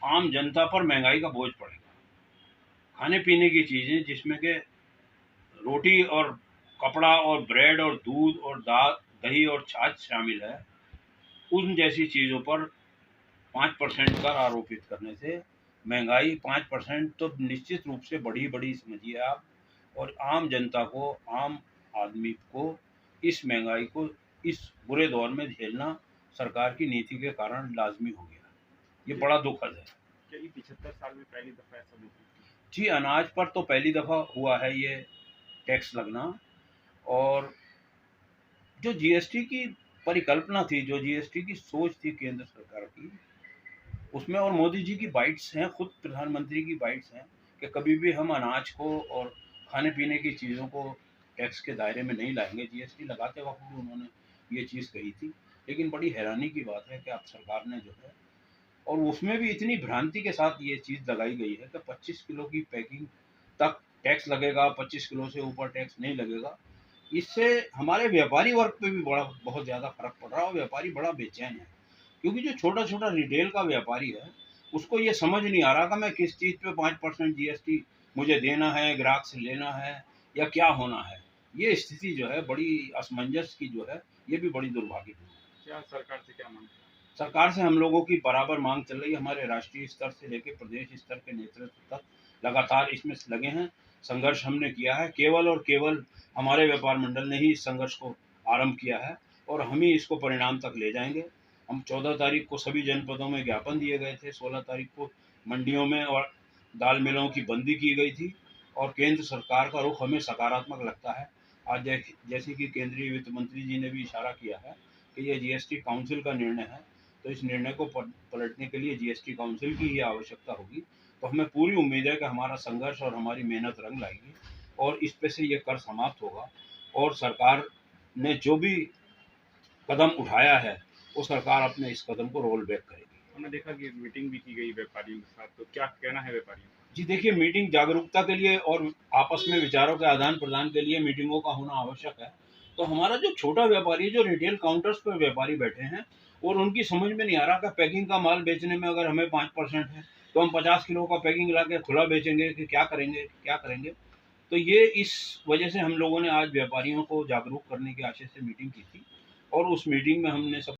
आम जनता पर महंगाई का बोझ पड़ेगा। खाने पीने की चीज़ें जिसमें कि रोटी और कपड़ा और ब्रेड और दूध और दही और छाछ शामिल है, उन जैसी चीज़ों पर 5% कर आरोपित करने से महंगाई 5% तो निश्चित रूप से बढ़ी समझिए आप। और आम जनता को, आम आदमी को इस महंगाई को इस बुरे दौर में झेलना सरकार की नीति के कारण लाजमी हो गया। ये बड़ा दुखद है। क्या ये 75 साल में पहली दफा ऐसा हुआ? जी, अनाज पर तो पहली दफ़ा हुआ है ये टैक्स लगना। और जो जीएसटी की परिकल्पना थी, जो जीएसटी की सोच थी केंद्र सरकार की, उसमें और मोदी जी की बाइट्स हैं, खुद प्रधानमंत्री की बाइट्स हैं कि कभी भी हम अनाज को और खाने पीने की चीज़ों को टैक्स के दायरे में नहीं लाएंगे। जीएसटी लगाते वक्त भी उन्होंने ये चीज़ कही थी। लेकिन बड़ी हैरानी की बात है कि अब सरकार ने जो है, और उसमें भी इतनी भ्रांति के साथ ये चीज़ लगाई गई है कि 25 किलो की पैकिंग तक टैक्स लगेगा, 25 किलो से ऊपर टैक्स नहीं लगेगा। इससे हमारे व्यापारी वर्ग पे भी बड़ा बहुत ज़्यादा फर्क पड़ रहा है और व्यापारी बड़ा बेचैन है। क्योंकि जो छोटा छोटा रिटेल का व्यापारी है, उसको ये समझ नहीं आ रहा कि मैं किस चीज़ पे 5% जीएसटी मुझे देना है, ग्राहक से लेना है या क्या होना है। ये स्थिति जो है बड़ी असमंजस की जो है, ये भी बड़ी दुर्भाग्यपूर्ण है। क्या सरकार से क्या मांग? सरकार से हम लोगों की बराबर मांग चल रही है। हमारे राष्ट्रीय स्तर से लेकर प्रदेश स्तर के नेतृत्व तक लगातार इसमें लगे हैं। संघर्ष हमने किया है, केवल और केवल हमारे व्यापार मंडल ने ही इस संघर्ष को आरंभ किया है और हम ही इसको परिणाम तक ले जाएंगे। हम 14 तारीख को सभी जनपदों में ज्ञापन दिए गए थे, 16 तारीख को मंडियों में और दाल मिलों की बंदी की गई थी। और केंद्र सरकार का रुख हमें सकारात्मक लगता है। आज जैसे कि केंद्रीय वित्त मंत्री जी ने भी इशारा किया है कि ये जीएसटी काउंसिल का निर्णय है, तो इस निर्णय को पलटने के लिए जीएसटी काउंसिल की ही आवश्यकता होगी। तो हमें पूरी उम्मीद है कि हमारा संघर्ष और हमारी मेहनत रंग लाएगी और इस पे से ये कर समाप्त होगा। और सरकार ने जो भी कदम उठाया है, वो सरकार अपने इस कदम को रोल बैक करेगी। हमने देखा कि मीटिंग भी की गई व्यापारियों के साथ, तो क्या कहना है व्यापारियों का? जी देखिए, मीटिंग जागरूकता के लिए और आपस में विचारों के आदान प्रदान के लिए मीटिंगों का होना आवश्यक है। तो हमारा जो छोटा व्यापारी, जो रिटेल काउंटर्स पर व्यापारी बैठे हैं और उनकी समझ में नहीं आ रहा कि पैकिंग का माल बेचने में अगर हमें 5% है, तो हम 50 किलो का पैकिंग ला के खुला बेचेंगे कि क्या करेंगे, क्या करेंगे। तो ये इस वजह से हम लोगों ने आज व्यापारियों को जागरूक करने के आशय से मीटिंग की थी और उस मीटिंग में हमने सब